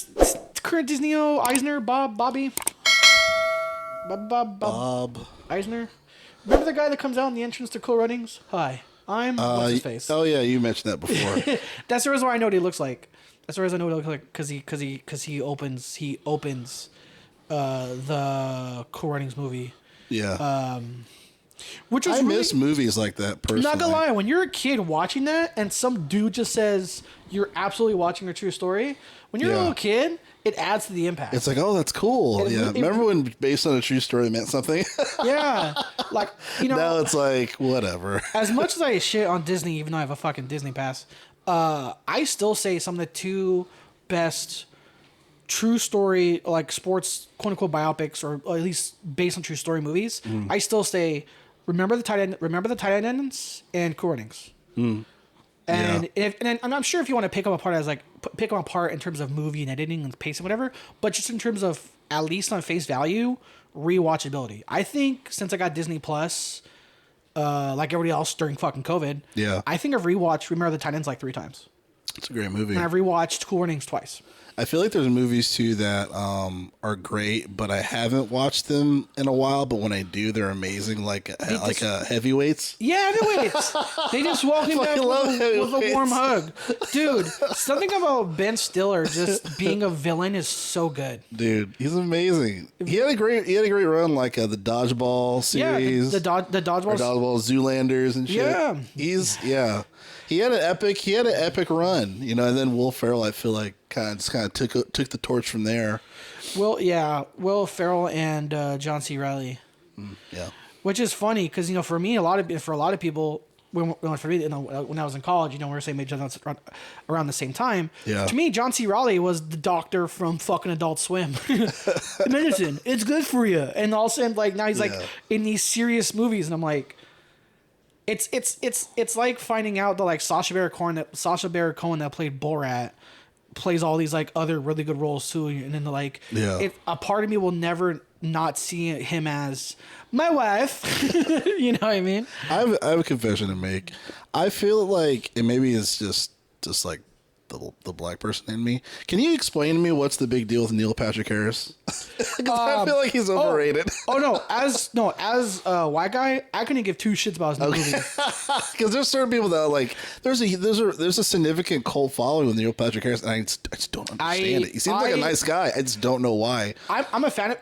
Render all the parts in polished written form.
this current Disney Eisner? Bobby Bob Eisner. Remember the guy that comes out in the entrance to Cool Runnings? Hi, I'm what's his face? Oh yeah, you mentioned that before. That's the reason why I know what he looks like. That's the reason I know what he looks like because he opens the Cool Runnings movie. Yeah. Which was I miss movies like that personally. Not gonna lie, when you're a kid watching that and some dude just says you're absolutely watching a true story, when you're a little kid, it adds to the impact. It's like, oh, that's cool. Remember when based on a true story meant something? Yeah. Like, now it's like, whatever. As much as I shit on Disney, even though I have a fucking Disney pass, I still say some of the two best true story, like sports, quote unquote, biopics, or at least based on true story movies. I still say, remember the tight ends and Cool Runnings. And and I'm sure if you want to pick them apart in terms of movie and editing and pacing, whatever, but just in terms of at least on face value, rewatchability. I think since I got Disney Plus, like everybody else during fucking COVID, I think I've rewatched Remember the Titans like 3 times. It's a great movie. And I've rewatched Cool Runnings twice. I feel like there's movies too that are great, but I haven't watched them in a while. But when I do, they're amazing. Like Heavyweights. Yeah, Heavyweights. They just walk in back with a warm hug, dude. Something about Ben Stiller just being a villain is so good. Dude, he's amazing. He had a great run, like the Dodgeball series. Yeah, the Dodgeball Zoolanders and shit. Yeah, He had an epic run, and then Will Ferrell, I feel like, kind of took the torch from there. Will Ferrell and John C. Reilly. Yeah, which is funny because for me, for a lot of people, when I was in college, we were saying maybe around the same time. Yeah. To me, John C. Reilly was the doctor from fucking Adult Swim. Medicine, it's good for you, and all of a sudden, like now he's like in these serious movies, and I'm like. It's like finding out that like Sacha Baron Cohen that played Borat plays all these like other really good roles too, and then like a part of me will never not see him as my wife. You know what I mean? I have a confession to make. I feel like, and maybe it's just like the black person in me. Can you explain to me what's the big deal with Neil Patrick Harris? I feel like he's overrated. As a white guy, I couldn't give two shits about his movie. Because there's certain people that are like, there's a significant cult following with Neil Patrick Harris, and I just don't understand it. He seems like a nice guy. I just don't know why. I'm a fan of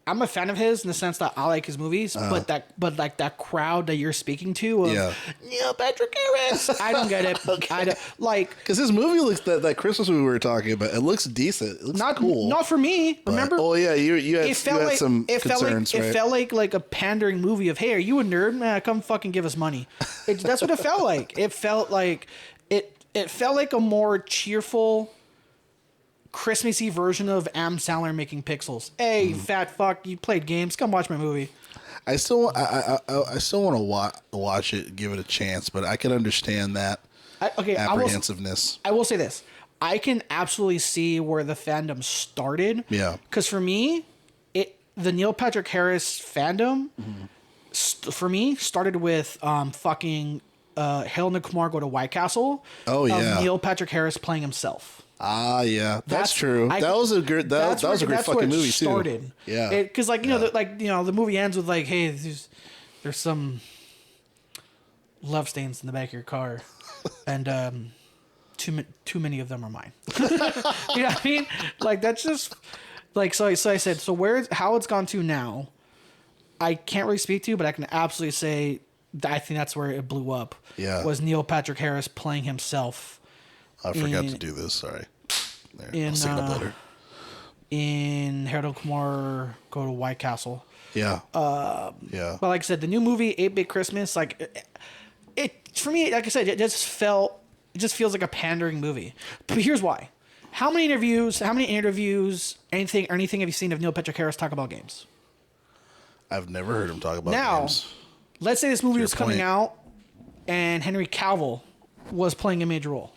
I'm a fan of his in the sense that I like his movies, but that crowd that you're speaking to of Neil Patrick Harris, I don't get it. Okay. I don't, because his movie looks that Christmas movie we were talking about. It looks decent. It looks cool. Not for me. Remember? Oh yeah, you had some concerns, right? It felt like a pandering movie of, hey, are you a nerd? Man, come fucking give us money. That's what it felt like. It felt like a more cheerful, Christmassy version of Am Sandler making Pixels. Hey, fat fuck, you played games. Come watch my movie. I still want to watch it, give it a chance, but I can understand that apprehensiveness. I will say this: I can absolutely see where the fandom started. Yeah, because for me, the Neil Patrick Harris fandom, for me, started with fucking Harold and Kumar Go to White Castle. Oh yeah, Neil Patrick Harris playing himself. Ah, yeah, that's true. That was a great fucking movie started. Too. Yeah, because the movie ends with like, hey, there's some love stains in the back of your car, and too many of them are mine. You know what I mean? Like that's just like so. I said so. How it's gone to now, I can't really speak to, but I can absolutely say that I think that's where it blew up. Yeah, was Neil Patrick Harris playing himself. I forgot to do this. Sorry. I'll stick it up later. In Harold Kumar Go to White Castle. Yeah. But like I said, the new movie 8-Bit Christmas, like it for me, like I said, it just feels like a pandering movie. But here's why: how many interviews, anything have you seen of Neil Patrick Harris talk about games? I've never heard him talk about games. Let's say this movie was coming out, and Henry Cavill was playing a major role.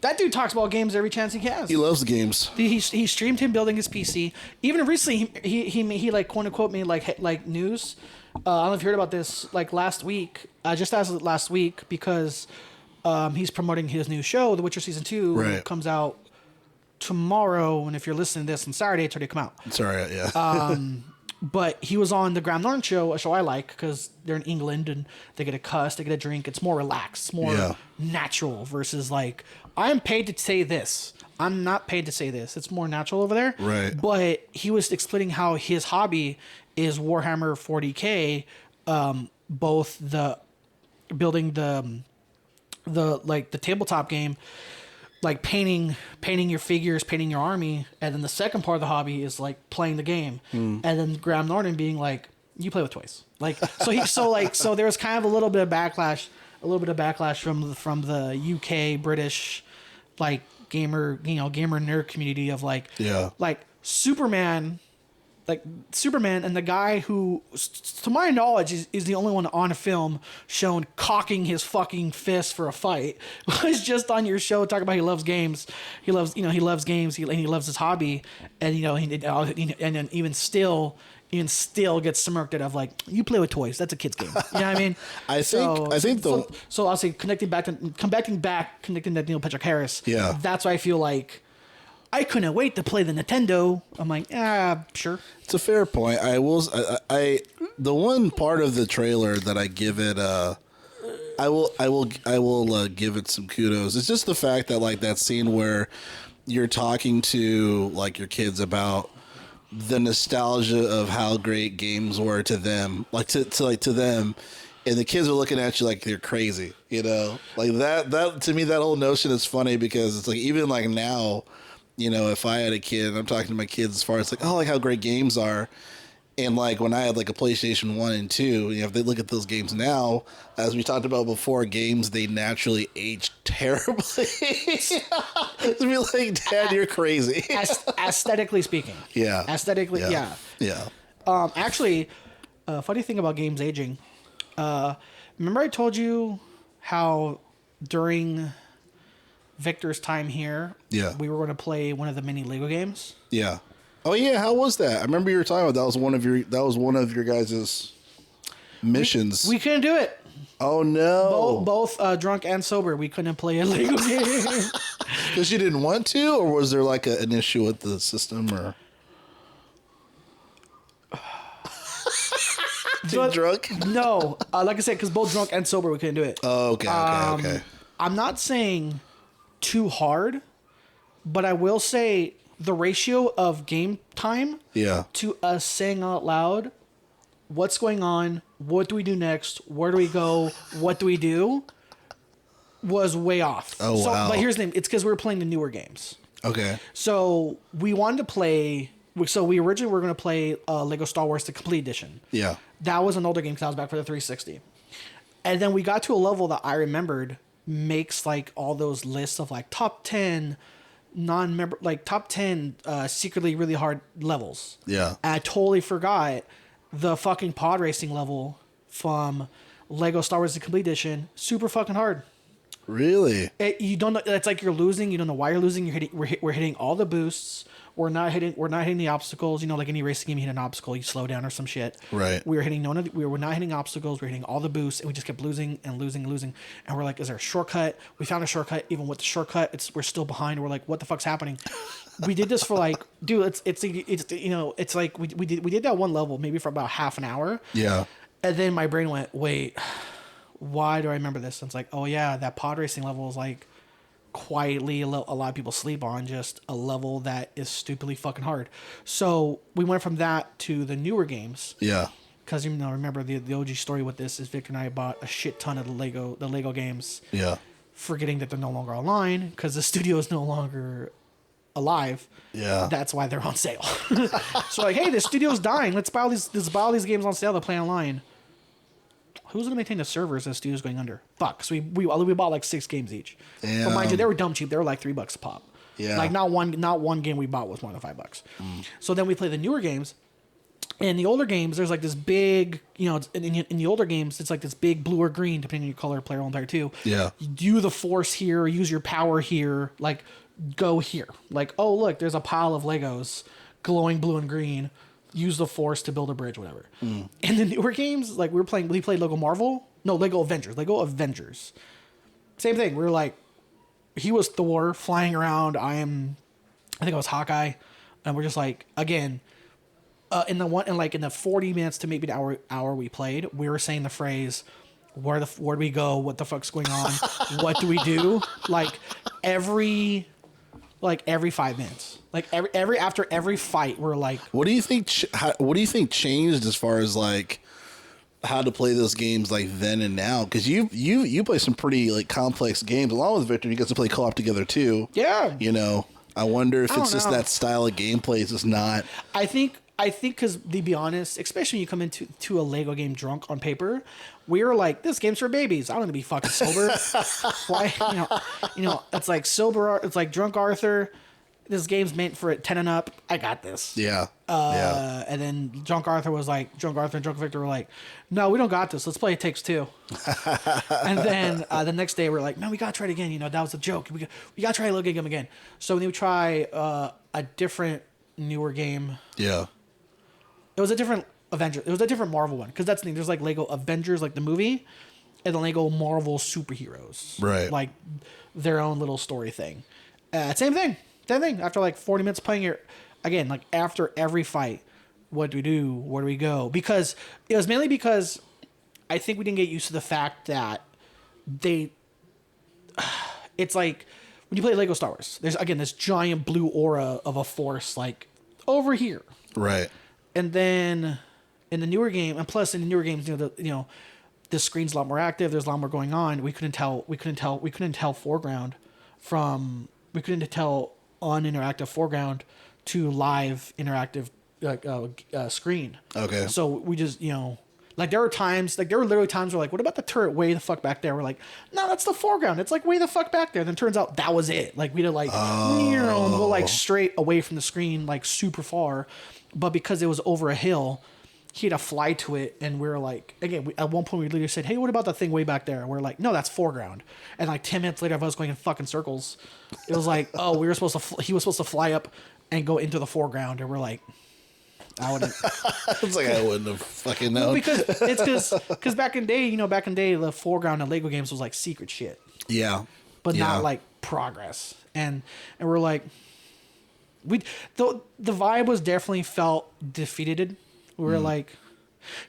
That dude talks about games every chance he has. He loves games. He streamed him building his PC. Even recently, he like quote unquote made like news. I don't know if you heard about this. Like last week, because he's promoting his new show, The Witcher Season 2, right. comes out tomorrow, and if you're listening to this on Saturday, it's already come out. Sorry, yeah. But he was on the Graham Norton show, a show I like because they're in England and they get a cuss, they get a drink. It's more relaxed, it's more natural versus like, I'm paid to say this. I'm not paid to say this. It's more natural over there. Right. But he was explaining how his hobby is Warhammer 40K, both the building the like the tabletop game, like painting your figures, painting your army, and then the second part of the hobby is like playing the game. And then Graham Norton being like, you play with toys. Like so there was kind of a little bit of backlash from the UK British like gamer nerd community of like Superman and the guy who, to my knowledge, is the only one on a film shown cocking his fucking fist for a fight, was just on your show talking about he loves games. He loves games. He loves his hobby, and and then even still gets smirked at of like, you play with toys. That's a kid's game. You know what I mean? So I'll say connecting that Neil Patrick Harris. Yeah. That's why I feel like I couldn't wait to play the Nintendo. I'm like, sure. It's a fair point. I the one part of the trailer that I give it, I will give it some kudos. It's just the fact that like that scene where you're talking to like your kids about the nostalgia of how great games were to them, like to them, and the kids are looking at you like you're crazy, like that to me, that whole notion is funny because it's like, even like now, if I had a kid and I'm talking to my kids as far as like, oh, like how great games are. And like when I had like a PlayStation 1 and 2, if they look at those games now, as we talked about before, games, they naturally age terribly. It's be like, Dad, you're crazy. Aesthetically speaking. Yeah. Aesthetically, yeah. Actually, funny thing about games aging. Remember I told you how during Victor's time here, we were going to play one of the mini Lego games. Yeah. Oh yeah, how was that? I remember you were talking about that was one of your guys' missions. We couldn't do it. Oh no! Both drunk and sober, we couldn't play a Lego game because you didn't want to, or was there like an issue with the system, or too drunk? No, like I said, because both drunk and sober, we couldn't do it. Oh, okay. I'm not saying too hard, but I will say the ratio of game time to us saying out loud, what's going on, what do we do next, where do we go, what do we do, was way off. Oh, wow. But here's the thing, it's because we were playing the newer games. Okay. So we wanted to play, we originally were going to play Lego Star Wars, the Complete Edition. Yeah. That was an older game because I was back for the 360. And then we got to a level that I remembered makes like all those lists of like top 10 non-member, like top 10 secretly really hard levels. Yeah. And I totally forgot the fucking pod racing level from Lego Star Wars: The Complete Edition. Super fucking hard. Really? You don't know. It's like you're losing. You don't know why you're losing. We're hitting all the boosts. We're not hitting the obstacles. Like any racing game, you hit an obstacle, you slow down or some shit. Right. We were not hitting obstacles. We were hitting all the boosts, and we just kept losing and losing and losing. And we're like, is there a shortcut? We found a shortcut. Even with the shortcut, we're still behind. We're like, what the fuck's happening? We did this for like, dude, it's like we did that one level maybe for about half an hour. Yeah. And then my brain went, wait, why do I remember this? And it's like, oh yeah, that pod racing level is like quietly a lot of people sleep on, just a level that is stupidly fucking hard. So we went from that to the newer games. Yeah. Because remember the OG story with this is Victor and I bought a shit ton of the Lego games. Yeah. Forgetting that they're no longer online because the studio is no longer alive. Yeah. That's why they're on sale. So like, hey, the studio's dying. Let's buy all these games on sale to play online. Who's gonna maintain the servers as studio's going under? Fuck. So we bought like 6 games each. Damn. But mind you, they were dumb cheap. They were like $3 a pop. Yeah. Like not one game we bought was more than $5. So then we play the newer games. And the older games, there's like this big, in the older games, it's like this big blue or green, depending on your color, player 1, player 2. Yeah. You do the force here, use your power here, like go here. Like, oh look, there's a pile of Legos glowing blue and green. Use the force to build a bridge, whatever. And the newer games, like we played Lego Avengers. Same thing. We were like, he was Thor flying around. I am I think it was Hawkeye, and we're just like, again, in the 40 minutes to maybe the hour we played, we were saying the phrase, where do we go? What the fuck's going on? What do we do? Every 5 minutes, every after every fight, we're like, what do you think? What do you think changed as far as like how to play those games like then and now? Because you play some pretty like complex games along with Victor. You guys to play co-op together too. Yeah. You know, I wonder if it's just know. that style of gameplay is just not. I think because to be honest, especially when you come into a Lego game drunk on paper, we were like, this game's for babies. I don't want to be fucking sober. Why? It's like sober. It's like drunk Arthur. This game's meant for 10 and up. I got this. Yeah. And then drunk Arthur and drunk Victor were like, no, we don't got this. Let's play It Takes Two. And then the next day we're like, no, we gotta try it again. That was a joke. We gotta try a Lego game again. So when we try a different newer game. Yeah. It was a different Avengers. It was a different Marvel one, because that's the thing. There's like Lego Avengers, like the movie, and the Lego Marvel superheroes, right? Like their own little story thing. Same thing. After like 40 minutes playing it, again, like after every fight, what do we do? Where do we go? Because it was mainly because I think we didn't get used to the fact that it's like when you play Lego Star Wars, there's again this giant blue aura of a force like over here, right? And then in the newer game, and plus in the newer games, the screen's a lot more active. There's a lot more going on. We couldn't tell foreground from. We couldn't tell uninteractive foreground to live interactive screen. Okay. So we just there were literally times where like, what about the turret way the fuck back there? We're like, no, that's the foreground. It's like way the fuck back there. Then turns out that was it. Like we had to go like straight away from the screen, like super far. But because it was over a hill, he had to fly to it, and we were like, again, at one point we literally said, hey, what about the thing way back there? And we're like, no, that's foreground. And like 10 minutes later, of us going in fucking circles, it was like, oh, he was supposed to fly up and go into the foreground, and we're like, I wouldn't. It's like I wouldn't have fucking known. Well, because back in day, the foreground in Lego games was like secret shit. Yeah. But not like progress. And we're like, the vibe was definitely felt defeated. We were like,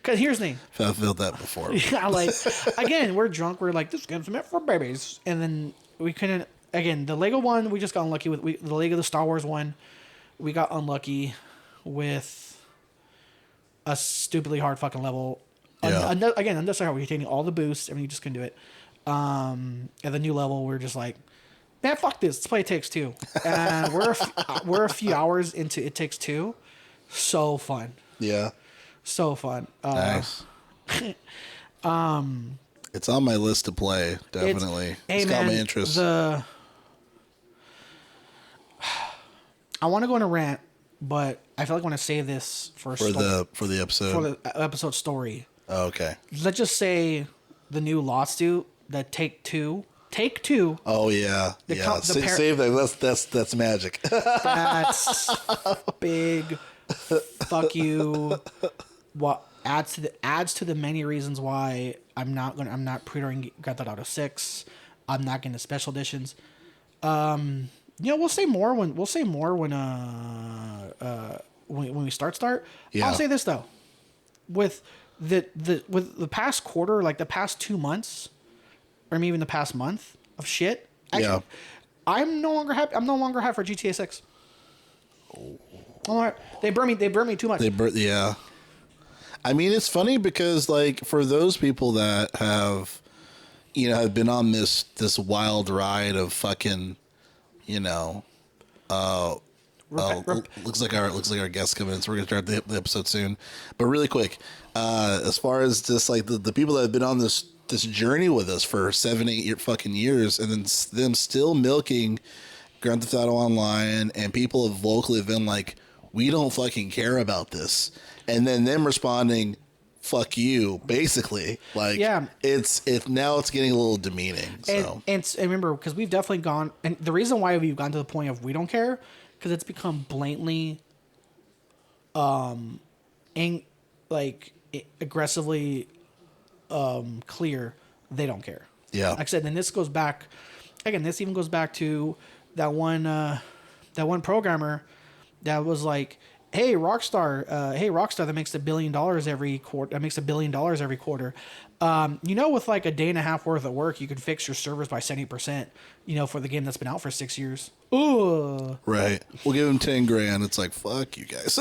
because here's the thing. I've felt that before. Yeah, like, again, we're drunk. We're like, this game's meant for babies. And then we couldn't, again, the Lego one, we just got unlucky with, the Lego, the Star Wars one, we got unlucky with a stupidly hard fucking level. Yeah. Again, unnecessary. We're taking all the boosts. I mean, you just couldn't do it. At the new level, we're just like, man, fuck this. Let's play It Takes Two. And we're a few hours into It Takes Two. So fun. Yeah. So fun. Nice. It's on my list to play, definitely. It's got my interest. I want to go on a rant, but I feel like I want to save this for the episode. For the episode story. Oh, okay. Let's just say the new lawsuit, the Take Two. Oh yeah, save that. That's magic. That's big. Fuck you. What adds to the many reasons why I'm not pre-ordering Grand Theft Auto 6. I'm not getting the special editions. We'll say more when we start. Yeah. I'll say this though, with the past quarter, like the past 2 months, or maybe even the past month of shit. Actually, I'm no longer happy. I'm no longer happy for GTA 6. They burn me too much. Yeah. I mean, it's funny because like for those people that have been on this wild ride of fucking, looks like our guest coming in, so we're gonna start the episode soon. But really quick, as far as just like the people that have been on this journey with us for 7-8 fucking years, and then them still milking Grand Theft Auto Online, and people have vocally been like, we don't fucking care about this, and then them responding, fuck you, basically. Like, yeah, it's now it's getting a little demeaning. So and remember, because we've definitely gone, and the reason why we've gone to the point of we don't care, because it's become blatantly aggressively clear they don't care. Yeah. Like I said, and this goes back, again, this even goes back to that one that one programmer that was like, hey Rockstar, that makes $1 billion every quarter. That makes $1 billion every quarter. With like a day and a half worth of work, you could fix your servers by 70%. For the game that's been out for 6 years. Ooh. Right. We'll give him 10 grand. It's like, fuck you guys.